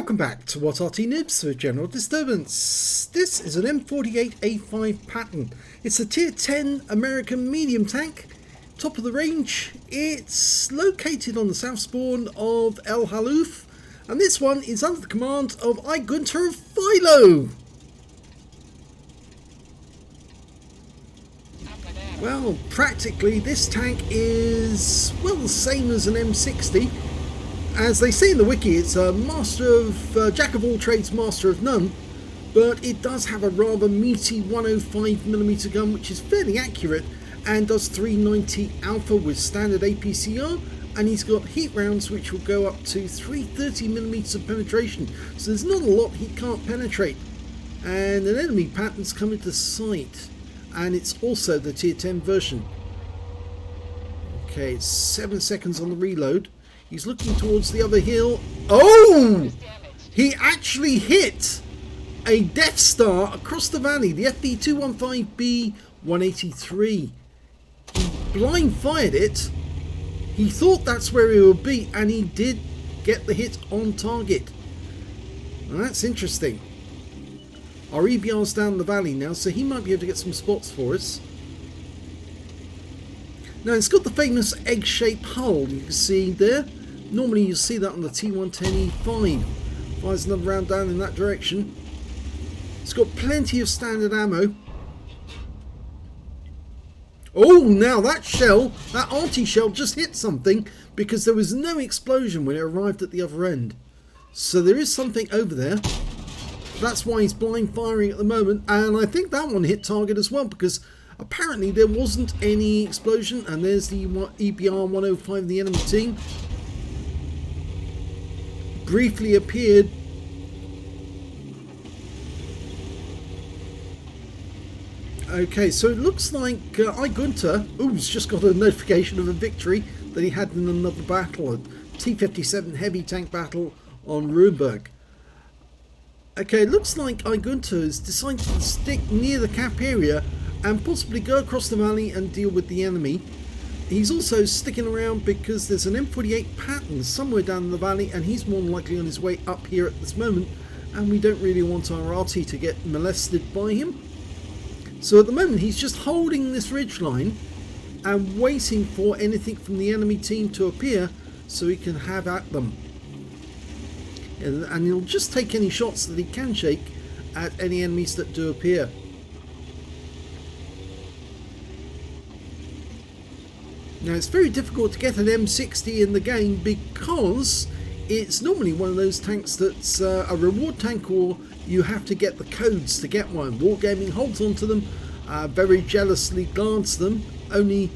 Welcome back to what Arty Noobs for General Disturbance. This is an M48A5 Patton. It's a tier 10 American medium tank, top of the range. It's located on the south spawn of Halluf, and this one is under the command of Igunter of FILO. Well, practically this tank is, well, the same as an M60. As they say in the wiki, it's a master of jack of all trades, master of none, but it does have a rather meaty 105mm gun, which is fairly accurate and does 390 alpha with standard APCR, and he's got heat rounds which will go up to 330mm of penetration, so there's not a lot he can't penetrate. And an enemy pattern's coming to sight, and it's also the tier 10 version. Okay, it's 7 seconds on the reload. He's looking towards the other hill. Oh! He actually hit a Death Star across the valley, the FB215B 183. He blind fired it. He thought that's where he would be, and he did get the hit on target. Now that's interesting. Our EBR's down the valley now, so he might be able to get some spots for us. Now it's got the famous egg-shaped hull you can see there. Normally you see that on the T110E5. Fires another round down in that direction. It's got plenty of standard ammo. Oh, now that shell, that Arty shell just hit something because there was no explosion when it arrived at the other end. So there is something over there. That's why he's blind firing at the moment, and I think that one hit target as well because apparently there wasn't any explosion. And there's the EBR 105 of the enemy team. Briefly appeared. Okay, so it looks like Igunter, has just got a notification of a victory that he had in another battle, a T-57 heavy tank battle on Ruhrberg. Okay, it looks like Igunter has decided to stick near the cap area and possibly go across the valley and deal with the enemy. He's also sticking around because there's an M48 Patton somewhere down the valley, and he's more than likely on his way up here at this moment, and we don't really want our Arty to get molested by him. So at the moment he's just holding this ridge line and waiting for anything from the enemy team to appear so he can have at them. And he'll just take any shots that he can shake at any enemies that do appear. Now it's very difficult to get an M60 in the game because it's normally one of those tanks that's a reward tank, or you have to get the codes to get one. Wargaming holds onto them, very jealously guards them. Only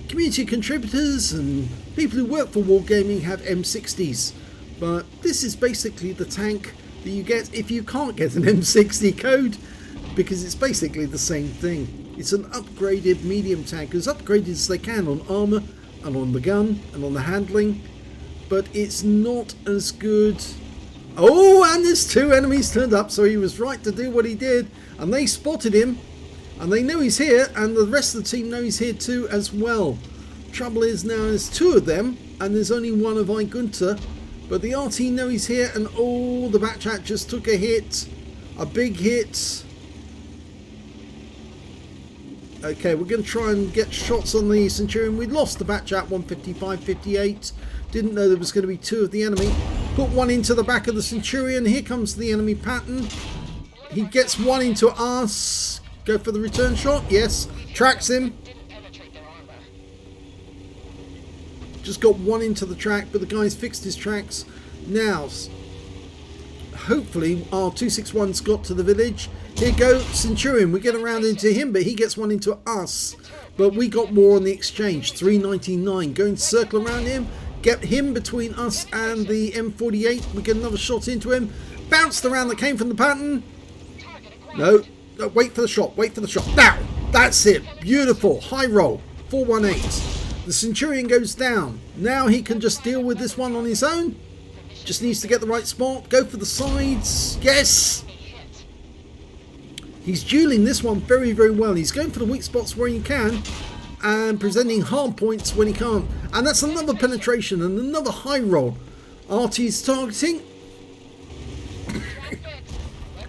community contributors and people who work for Wargaming have M60s. But this is basically the tank that you get if you can't get an M60 code, because it's basically the same thing. It's an upgraded medium tank, as upgraded as they can on armour and on the gun and on the handling, but it's not as good. Oh, and there's two enemies turned up, so he was right to do what he did, and they spotted him, and they know he's here, and the rest of the team know he's here too as well. Trouble is now there's two of them, and there's only one of Igunter, but the Arty know he's here, and oh, the Batchat just took a hit, a big hit. Okay, we're going to try and get shots on the Centurion. We lost the Batchat 155-58. Didn't know there was going to be two of the enemy. Put one into the back of the Centurion. Here comes the enemy Patton. He gets one into us. Go for the return shot. Yes. Tracks him. Just got one into the track, but the guy's fixed his tracks. Now, hopefully our 261's got to the village. Here go Centurion, we get around into him, but he gets one into us. But we got more on the exchange, 399. Going to circle around him, get him between us and the M48. We get another shot into him. Bounced around that came from the Patton. No, wait for the shot, wait for the shot. Now, that's it, beautiful, high roll, 418. The Centurion goes down. Now he can just deal with this one on his own. Just needs to get the right spot, go for the sides, yes! He's dueling this one very, very well. He's going for the weak spots where he can and presenting hard points when he can't. And that's another penetration and another high roll. Arty's targeting.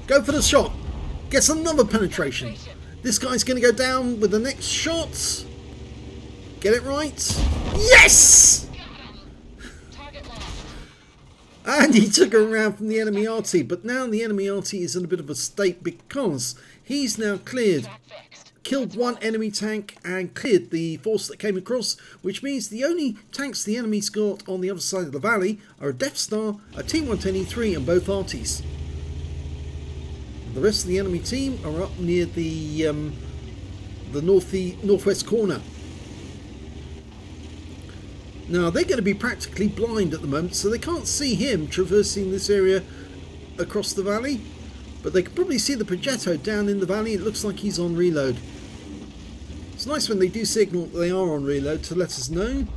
Go for the shot. Gets another penetration. This guy's going to go down with the next shot. Get it right. Yes! And he took her around from the enemy Arty. But now the enemy Arty is in a bit of a state because he's now killed one enemy tank and cleared the force that came across, which means the only tanks the enemy's got on the other side of the valley are a Death Star, a T-110E3 and both Artys. The rest of the enemy team are up near the northwest corner. Now they're going to be practically blind at the moment, so they can't see him traversing this area across the valley, but they can probably see the Progetto down in the valley. It looks like he's on reload. It's nice when they do signal that they are on reload to let us know.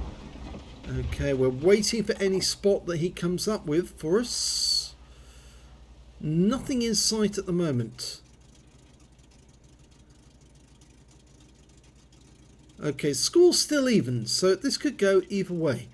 Okay, we're waiting for any spot that he comes up with for us. Nothing in sight at the moment. Okay, score's still even, so this could go either way.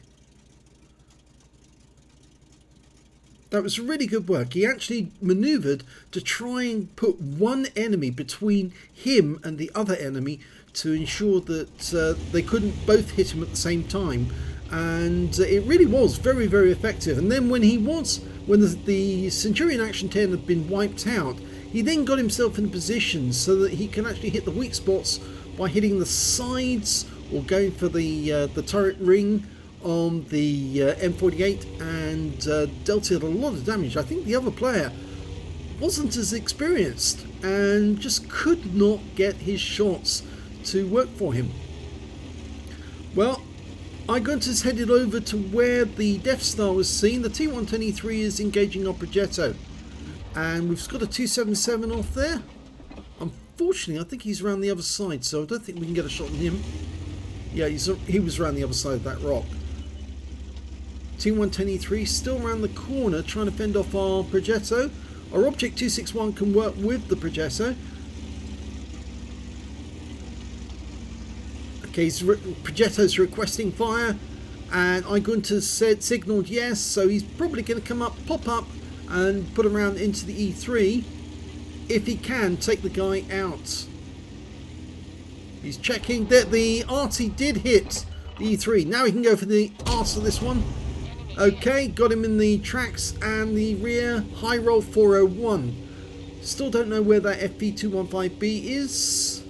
That was really good work. He actually manoeuvred to try and put one enemy between him and the other enemy to ensure that they couldn't both hit him at the same time. And it really was very, very effective. And then when the Centurion Action 10 had been wiped out, he then got himself in a position so that he can actually hit the weak spots by hitting the sides or going for the turret ring on the M48, and dealt it a lot of damage. I think the other player wasn't as experienced and just could not get his shots to work for him. Well, Igunter's headed over to where the Death Star was seen. The T-110E3 is engaging our Progetto, and we've got a 277 off there. Unfortunately, I think he's around the other side, so I don't think we can get a shot on him. Yeah, he was around the other side of that rock. T-110E3 still around the corner trying to fend off our Progetto. Our Object 261 can work with the Progetto. Okay, Progetto's requesting fire, and Igunter signalled yes, so he's probably going to come up, pop up, and put around into the E3 if he can take the guy out. He's checking that the Arty did hit the E3. Now he can go for the arse of this one. Okay, got him in the tracks and the rear. High roll 401. Still don't know where that FV215B is.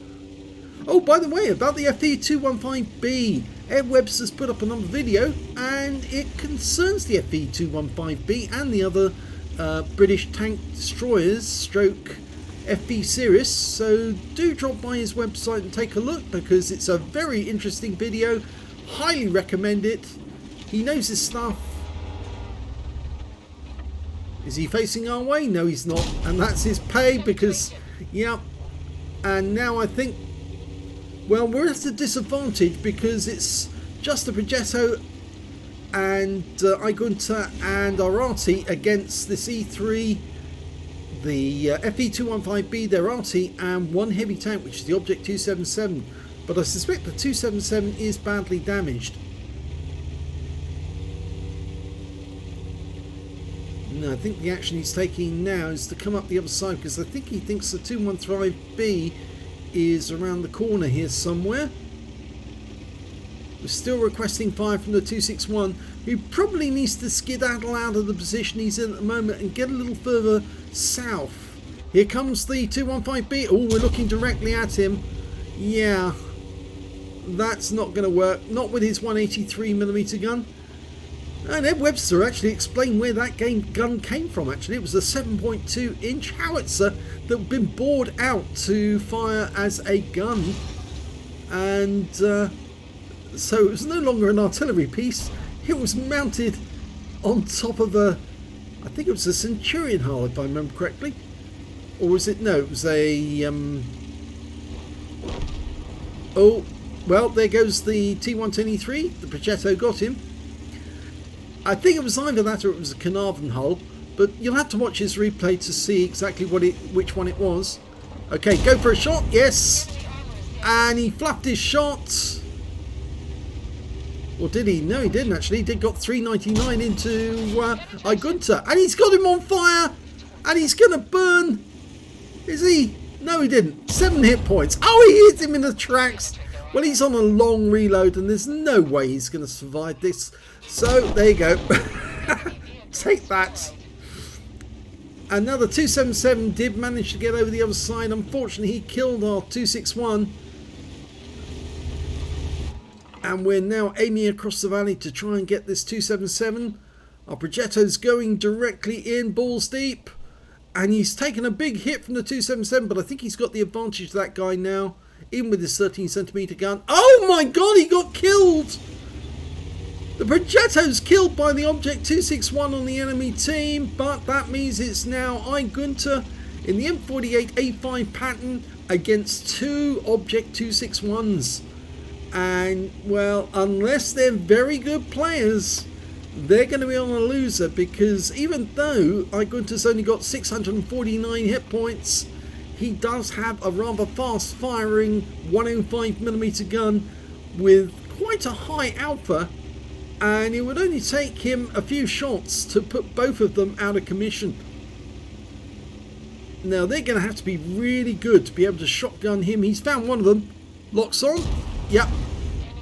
Oh, by the way, about the FV215B, Ed Webster's put up another video, and it concerns the FV215B and the other British tank destroyers stroke FV series, so do drop by his website and take a look, because it's a very interesting video. Highly recommend it. He knows his stuff. Is he facing our way? No, he's not, and that's his pay, because yeah. And now I think, well, we're at a disadvantage because it's just the Progetto and Igunter and our Arty against this E3, the FV215B, their Arty, and one heavy tank, which is the Object 277. But I suspect the 277 is badly damaged. No, I think the action he's taking now is to come up the other side, because I think he thinks the 215B is around the corner here somewhere. We're still requesting fire from the 261, who probably needs to skedaddle out of the position he's in at the moment and get a little further south. Here comes the 215B. Oh, we're looking directly at him. Yeah, that's not going to work. Not with his 183mm gun. And Ed Webster actually explained where that gun came from. Actually, it was a 7.2 inch howitzer that had been bored out to fire as a gun, and so it was no longer an artillery piece. It was mounted on top of a, I think it was a Centurion hull, if I remember correctly, or was it? No, it was a oh, well, there goes the T-110E3. The Progetto got him. I think it was either that or it was a Carnarvon hull, but you'll have to watch his replay to see exactly which one it was. Okay, go for a shot, yes, and he fluffed his shot. Or did he? No, he didn't actually. He got 399 into Igunter, and he's got him on fire, and he's going to burn Is he? No, he didn't. 7 hit points. Oh, he hit him in the tracks. Well, he's on a long reload and there's no way he's going to survive this. So, there you go. Take that. Another 277 did manage to get over the other side. Unfortunately, he killed our 261. And we're now aiming across the valley to try and get this 277. Our Progetto's going directly in, balls deep. And he's taken a big hit from the 277, but I think he's got the advantage of that guy now. Even with his 13cm gun. Oh my god, he got killed! The Progetto's killed by the Object 261 on the enemy team, but that means it's now Igunter in the M48A5 Patton against 2 Object 261s. And, well, unless they're very good players, they're going to be on a loser, because even though Igunter's only got 649 hit points, he does have a rather fast firing 105mm gun with quite a high alpha, and it would only take him a few shots to put both of them out of commission. Now they're going to have to be really good to be able to shotgun him. He's found one of them. Locks on. Yep.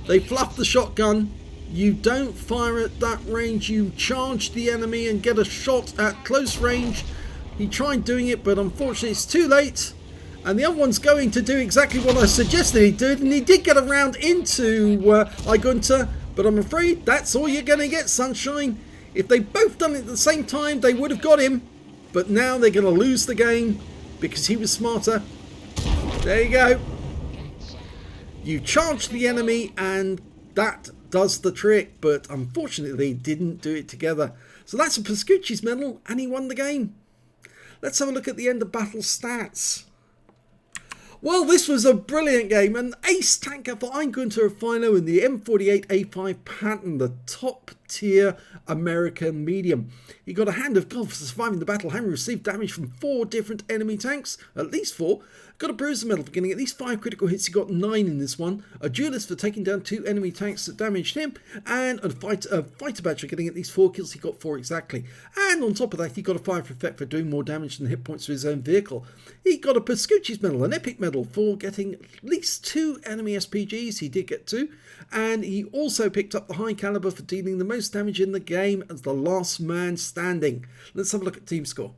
They fluffed the shotgun. You don't fire at that range. You charge the enemy and get a shot at close range. He tried doing it, but unfortunately it's too late. And the other one's going to do exactly what I suggested he did. And he did get around into Igunter. But I'm afraid that's all you're going to get, Sunshine. If they both done it at the same time, they would have got him. But now they're going to lose the game because he was smarter. There you go. You charge the enemy and that does the trick. But unfortunately, they didn't do it together. So that's a Pascucci's medal and he won the game. Let's have a look at the end of battle stats. Well, this was a brilliant game. An ace tanker for Igunter of FILO in the M48A5 Patton, the top tier American medium. He got a hand of God for surviving the battle, having received damage from 4 different enemy tanks, at least 4. Got a bruiser medal for getting at least 5 critical hits. He got 9 in this one. A duelist for taking down 2 enemy tanks that damaged him. And a fighter badge for getting at least 4 kills. He got 4 exactly. And on top of that, he got a fire effect for doing more damage than hit points to his own vehicle. He got a Pascucci's medal, an epic medal for getting at least 2 enemy SPGs. He did get 2. And he also picked up the high caliber for dealing the most damage in the game as the last man standing. Let's have a look at team score.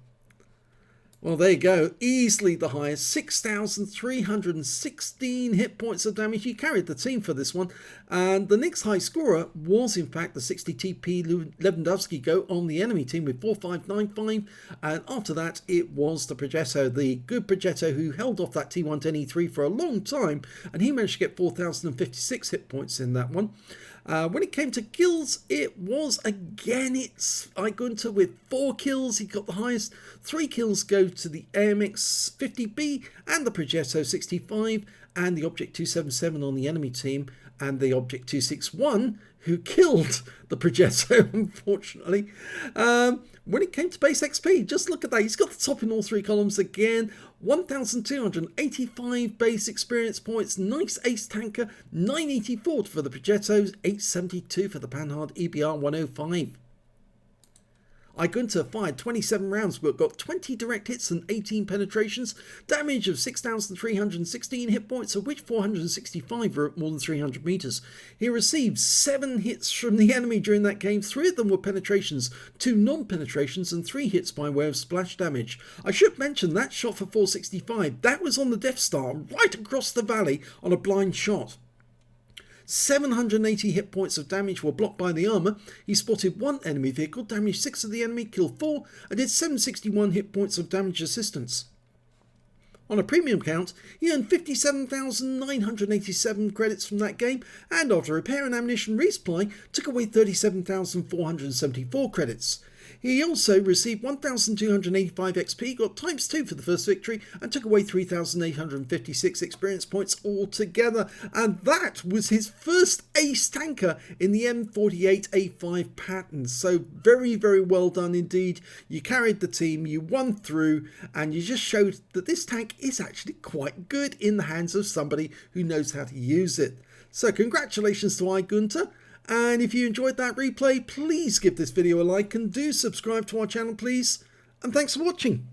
Well, there you go. Easily the highest. 6,316 hit points of damage. He carried the team for this one. And the next high scorer was, in fact, the 60TP Lewandowski go on the enemy team with 4,595. And after that, it was the Progetto, the good Progetto, who held off that T110E3 for a long time. And he managed to get 4,056 hit points in that one. When it came to kills, it was again it's Igunter with 4 kills. He got the highest. 3 kills go to the AMX 50B and the Progetto 65 and the Object 277 on the enemy team and the Object 261 who killed the Progetto, unfortunately. When it came to base XP, just look at that. He's got the top in all 3 columns again. 1,285 base experience points. Nice ace tanker. 984 for the Progettos. 872 for the Panhard EBR 105. Igunter fired 27 rounds but got 20 direct hits and 18 penetrations. Damage of 6,316 hit points, of which 465 were at more than 300 meters. He received 7 hits from the enemy during that game. 3 of them were penetrations, 2 non-penetrations and 3 hits by way of splash damage. I should mention that shot for 465, that was on the Death Star right across the valley on a blind shot. 780 hit points of damage were blocked by the armour. He spotted 1 enemy vehicle, damaged 6 of the enemy, killed 4, and did 761 hit points of damage assistance. On a premium count, he earned 57,987 credits from that game, and after repair and ammunition resupply, took away 37,474 credits. He also received 1,285 XP, got ×2 for the first victory, and took away 3,856 experience points altogether. And that was his first ace tanker in the M48A5 Patton. So very, very well done indeed. You carried the team, you won through, and you just showed that this tank is actually quite good in the hands of somebody who knows how to use it. So congratulations to Igunter. And if you enjoyed that replay, please give this video a like and do subscribe to our channel, please. And thanks for watching.